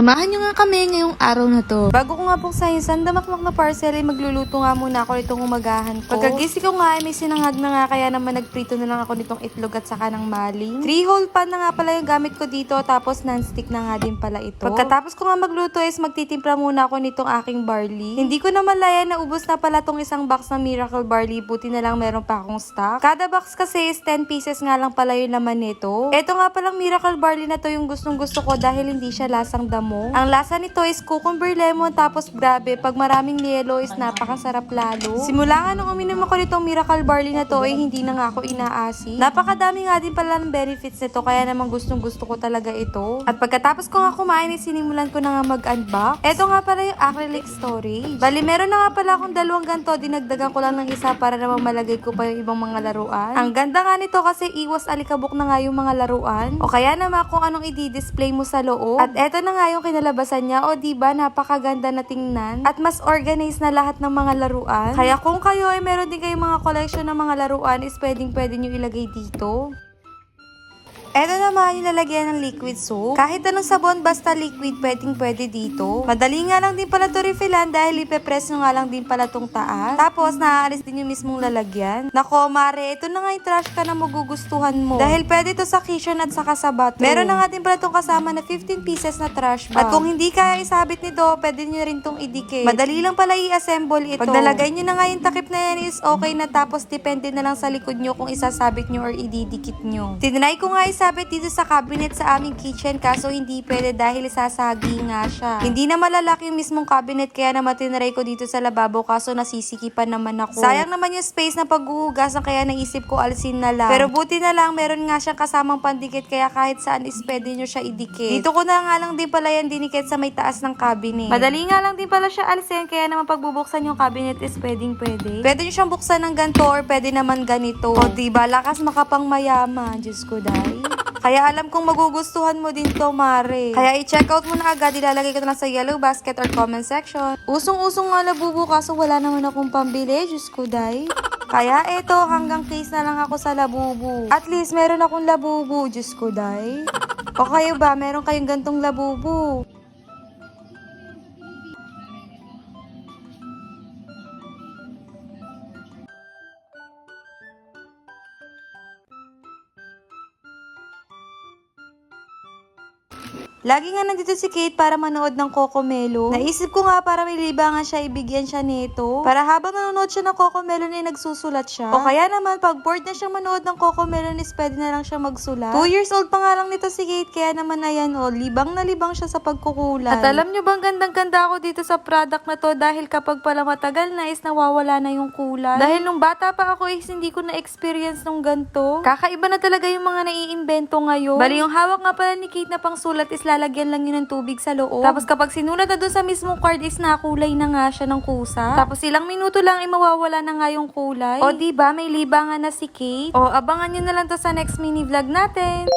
Samahan nyo nga kami ngayong araw na to. Bago ko nga buksan yung sandamakmak na parcel, ay magluluto nga muna ako itong umagahan ko. Pagkagising ko nga ay may sinangag na nga, kaya naman nagprito na lang ako nitong itlog at saka ng maling. 3-hole pan na nga pala yung gamit ko dito, tapos non-stick na nga din pala ito. Pagkatapos ko nga magluto is magtitimpla muna ako nitong aking barley. Hindi ko na malaya na ubos na pala tong isang box ng Miracle Barley, buti na lang meron pa akong stock. Kada box kasi is 10 pieces nga lang pala yung laman nito. Ito nga palang Miracle Barley na to yung gustong gusto ko dahil hindi siya lasang damo. Ang lasa nito is cucumber lemon, tapos grabe, pag maraming yelo is napakasarap lalo. Simula nga nung uminom ako nitong Miracle Barley na to ay hindi na nga ako inaasi. Napakadami nga din pala ng benefits nito, kaya naman gustong gusto ko talaga ito. At pagkatapos ko nga kumain ay sinimulan ko na nga mag-unbox. Ito nga pala yung acrylic storage. Bali, meron na nga pala akong dalawang ganito, dinagdagan ko lang ng isa para naman malagay ko pa yung ibang mga laruan. Ang ganda nga nito kasi iwas alikabok na nga yung mga laruan. O kaya naman kung anong i-display mo sa loob. At eto na nga yung kinalabasan niya. O diba, napakaganda na tingnan. At mas organized na lahat ng mga laruan. Kaya kung kayo ay meron din kayong mga collection ng mga laruan is pwede nyo ilagay dito. Eto naman yung lalagyan ng liquid soap. Kahit anong sabon, basta liquid, pwede dito. Madali nga lang din pala to refillan dahil ipepress nyo nga lang din pala tong taas. Tapos, naaalis din yung mismong lalagyan. Nako, mare, ito na nga yung trash ka na magugustuhan mo. Dahil pwede to sa kitchen at saka sa bathroom. Meron na nga din pala tong kasama na 15 pieces na trash bag. At kung hindi kaya isabit nito, pwede nyo rin tong idikit. Madali lang pala i-assemble ito. Pag nalagay nyo na nga yung takip na yan is okay na, tapos depende na lang sa likod nyo kung isasabit nyo or ididikit nyo. Tinry ko nga sabit dito sa cabinet sa aming kitchen, kaso hindi pwede dahil sasagi nga siya. Hindi na malalaki yung mismong cabinet, kaya naman tinry ko dito sa lababo, kaso nasisikipan naman ako. Sayang naman yung space na paghuhugasan, kaya naisip ko alisin na lang. Pero buti na lang meron nga siyang kasamang pandikit, kaya kahit saan is pwede nyo siya idikit. Dito ko na nga lang din pala yan dinikit sa may taas ng cabinet. Madali nga lang din pala siya alisin, kaya naman pagbubuksan yung cabinet is pwede. Pwede nyo siyang buksan ng ganito or pwede naman ganito. O diba, lakas makapang mayama. Diyos ko dahil. Kaya alam kong magugustuhan mo din to, mare. Kaya i-check out mo na agad. Ilalagay ko na lang sa yellow basket or comment section. Usong-usong nga labubo, kaso wala naman akong pambili. Diyos ko, day. Kaya eto, hanggang case na lang ako sa labubo. At least, meron akong labubo. Diyos ko, day. O kayo ba, meron kayong gantong labubo? Lagi nga nandito si Kate para manood ng Cocomelon. Naisip ko nga para may libangan siya, ibigyan siya nito. Para habang nanonood siya ng Cocomelon ay nagsusulat siya. O kaya naman, pag bored na siyang manood ng Cocomelon is pwede na lang siya magsulat. 2 years old pa nga lang nito si Kate, kaya naman ayan o, libang na libang siya sa pagkukulay. At alam nyo bang gandang-ganda ako dito sa product na to dahil kapag pala matagal na is nawawala na yung kulay. Dahil nung bata pa ako is hindi ko na-experience nung ganito. Kakaiba na talaga yung mga naiimbento ngayon. Bali yung hawak nga pala ni Kate na pang sulat is lalagyan lang yun ng tubig sa loob. Tapos kapag sinulat na doon sa mismong card is nakulay na nga siya ng kusa. Tapos ilang minuto lang ay mawawala na nga yung kulay. O diba, may libangan na si Kate. O abangan nyo na lang to sa next mini vlog natin.